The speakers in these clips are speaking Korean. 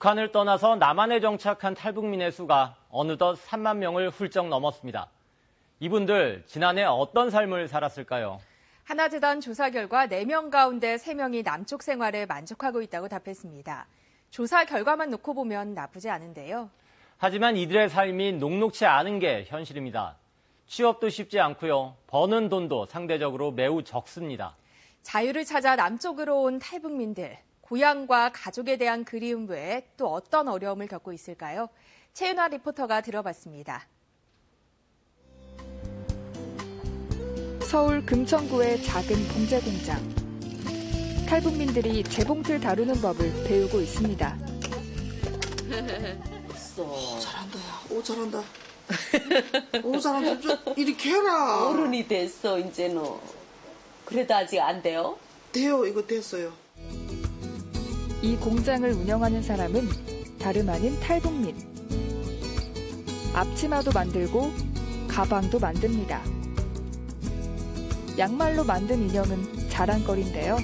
북한을 떠나서 남한에 정착한 탈북민의 수가 어느덧 3만 명을 훌쩍 넘었습니다. 이분들 지난해 어떤 삶을 살았을까요? 하나재단 조사 결과 4명 가운데 3명이 남쪽 생활에 만족하고 있다고 답했습니다. 조사 결과만 놓고 보면 나쁘지 않은데요. 하지만 이들의 삶이 녹록치 않은 게 현실입니다. 취업도 쉽지 않고요. 버는 돈도 상대적으로 매우 적습니다. 자유를 찾아 남쪽으로 온 탈북민들. 고향과 가족에 대한 그리움 외에 또 어떤 어려움을 겪고 있을까요? 최윤아 리포터가 들어봤습니다. 서울 금천구의 작은 봉제 공장. 탈북민들이 재봉틀 다루는 법을 배우고 있습니다. 잘한다, 야. 오, 잘한다. 오, 잘한다. 좀 이렇게 해라. 어른이 됐어, 이제는. 그래도 아직 안 돼요? 돼요, 이거 됐어요. 이 공장을 운영하는 사람은 다름 아닌 탈북민. 앞치마도 만들고 가방도 만듭니다. 양말로 만든 인형은 자랑거리인데요.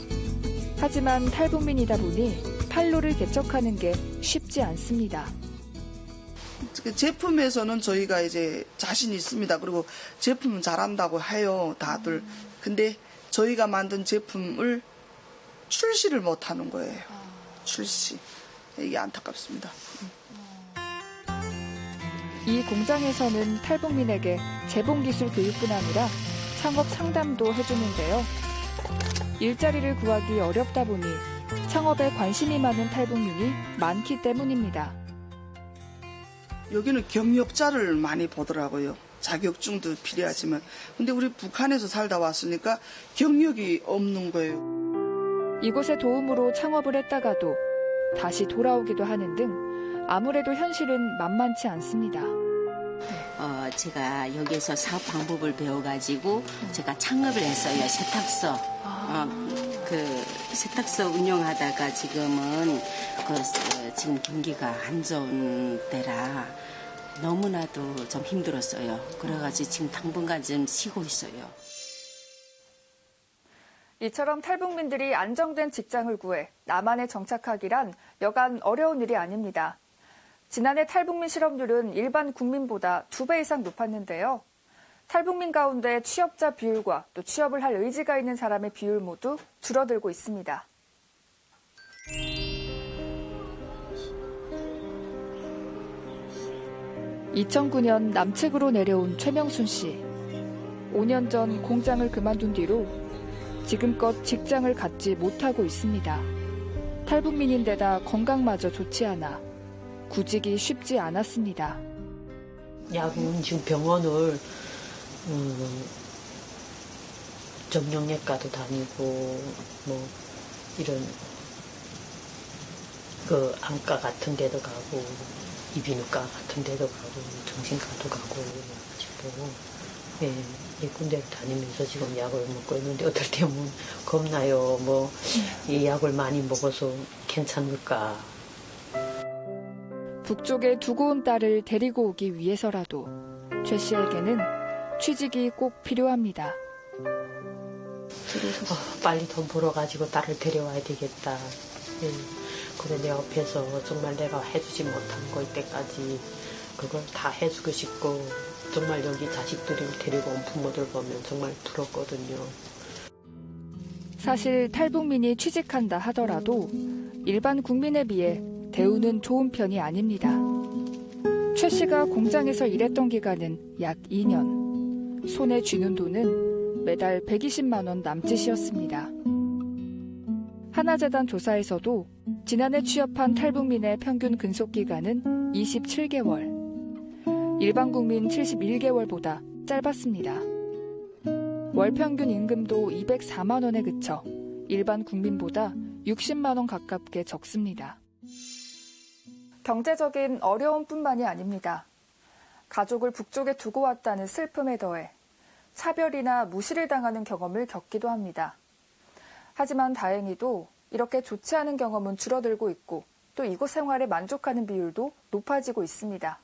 하지만 탈북민이다 보니 판로를 개척하는 게 쉽지 않습니다. 제품에서는 저희가 이제 자신 있습니다. 그리고 제품은 잘한다고 해요, 다들. 근데 저희가 만든 제품을 출시를 못 하는 거예요. 출시. 이게 안타깝습니다. 이 공장에서는 탈북민에게 재봉기술 교육뿐 아니라 창업 상담도 해주는데요. 일자리를 구하기 어렵다 보니 창업에 관심이 많은 탈북민이 많기 때문입니다. 여기는 경력자를 많이 보더라고요. 자격증도 필요하지만. 근데 우리 북한에서 살다 왔으니까 경력이 없는 거예요. 이곳의 도움으로 창업을 했다가도 다시 돌아오기도 하는 등 아무래도 현실은 만만치 않습니다. 제가 여기에서 사업 방법을 배워가지고 제가 창업을 했어요. 세탁소. 세탁소 운영하다가 지금은 지금 경기가 안 좋은 때라 너무나도 좀 힘들었어요. 그래가지고 지금 당분간 좀 쉬고 있어요. 이처럼 탈북민들이 안정된 직장을 구해 남한에 정착하기란 여간 어려운 일이 아닙니다. 지난해 탈북민 실업률은 일반 국민보다 2배 이상 높았는데요. 탈북민 가운데 취업자 비율과 또 취업을 할 의지가 있는 사람의 비율 모두 줄어들고 있습니다. (2009년) 남측으로 내려온 최명순 씨. 5년 전 공장을 그만둔 뒤로 지금껏 직장을 갖지 못하고 있습니다. 탈북민인데다 건강마저 좋지 않아 구직이 쉽지 않았습니다. 야구는 지금 병원을 정형외과도 다니고 뭐 이런 그 안과 같은 데도 가고 이비인후과 같은 데도 가고 정신과도 가고 그래가지고 이 군대를 다니면서 지금 약을 먹고 있는데 어떨 때면 겁나요. 뭐 이 약을 많이 먹어서 괜찮을까. 북쪽에 두고 온 딸을 데리고 오기 위해서라도 최 씨에게는 취직이 꼭 필요합니다. 빨리 돈 벌어가지고 딸을 데려와야 되겠다. 그래 내 옆에서 정말 내가 해주지 못한 거 이때까지 그걸 다 해주고 싶고 정말 여기 자식들을 데리고 온 부모들 보면 정말 부럽거든요. 사실 탈북민이 취직한다 하더라도 일반 국민에 비해 대우는 좋은 편이 아닙니다. 최 씨가 공장에서 일했던 기간은 약 2년. 손에 쥐는 돈은 매달 120만 원 남짓이었습니다. 하나재단 조사에서도 지난해 취업한 탈북민의 평균 근속기간은 27개월. 일반 국민 71개월보다 짧았습니다. 월 평균 임금도 204만 원에 그쳐 일반 국민보다 60만 원 가깝게 적습니다. 경제적인 어려움뿐만이 아닙니다. 가족을 북쪽에 두고 왔다는 슬픔에 더해 차별이나 무시를 당하는 경험을 겪기도 합니다. 하지만 다행히도 이렇게 좋지 않은 경험은 줄어들고 있고 또 이곳 생활에 만족하는 비율도 높아지고 있습니다.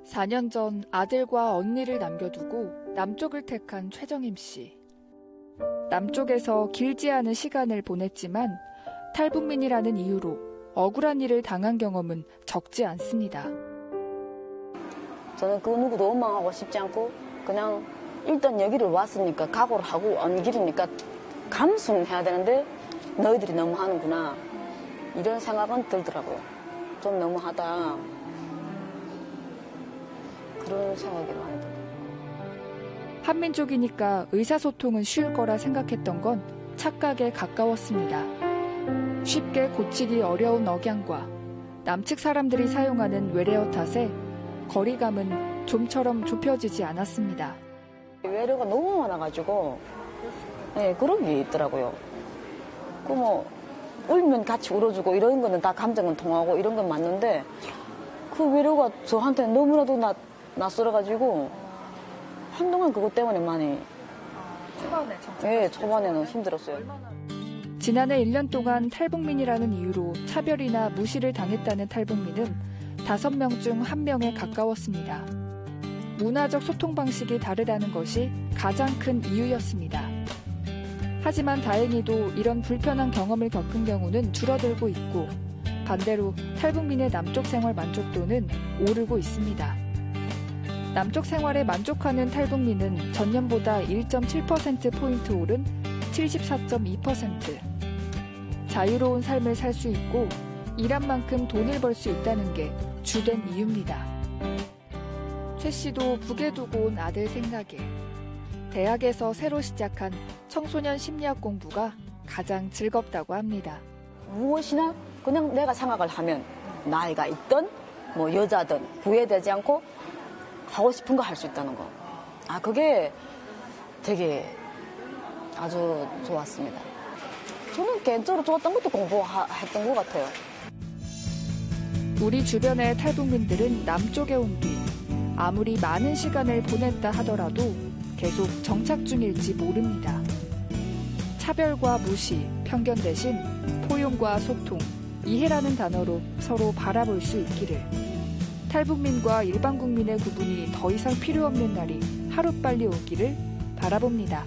4년 전 아들과 언니를 남겨두고 남쪽을 택한 최정임 씨. 남쪽에서 길지 않은 시간을 보냈지만 탈북민이라는 이유로 억울한 일을 당한 경험은 적지 않습니다. 저는 그 누구도 원망하고 싶지 않고 그냥 일단 여기를 왔으니까 각오를 하고 온 길이니까 감수는 해야 되는데 너희들이 너무 하는구나 이런 생각은 들더라고요. 좀 너무하다 그런 생각이 많이 들어요. 한민족이니까 의사소통은 쉬울 거라 생각했던 건 착각에 가까웠습니다. 쉽게 고치기 어려운 억양과 남측 사람들이 사용하는 외래어 탓에 거리감은 좀처럼 좁혀지지 않았습니다. 외래가 너무 많아가지고 네, 그런 게 있더라고요. 그 뭐 울면 같이 울어주고 이런 거는 다 감정은 통하고 이런 건 맞는데 그 외래가 저한테는 너무나도 낯설어가지고 한동안 그것 때문에 많이 초반에는 힘들었어요. 지난해 1년 동안 탈북민이라는 이유로 차별이나 무시를 당했다는 탈북민은 5명 중 1명에 가까웠습니다. 문화적 소통 방식이 다르다는 것이 가장 큰 이유였습니다. 하지만 다행히도 이런 불편한 경험을 겪은 경우는 줄어들고 있고 반대로 탈북민의 남쪽 생활 만족도는 오르고 있습니다. 남쪽 생활에 만족하는 탈북민은 전년보다 1.7%포인트 오른 74.2%. 자유로운 삶을 살 수 있고 일한 만큼 돈을 벌 수 있다는 게 주된 이유입니다. 최 씨도 북에 두고 온 아들 생각에 대학에서 새로 시작한 청소년 심리학 공부가 가장 즐겁다고 합니다. 무엇이나 그냥 내가 생각을 하면 나이가 있든 뭐 여자든 구애되지 않고 하고 싶은 거 할 수 있다는 거. 그게 되게 아주 좋았습니다. 저는 개인적으로 좋았던 것도 공부했던 것 같아요. 우리 주변의 탈북민들은 남쪽에 온 뒤 아무리 많은 시간을 보냈다 하더라도 계속 정착 중일지 모릅니다. 차별과 무시, 편견 대신 포용과 소통, 이해라는 단어로 서로 바라볼 수 있기를. 탈북민과 일반 국민의 구분이 더 이상 필요 없는 날이 하루빨리 오기를 바라봅니다.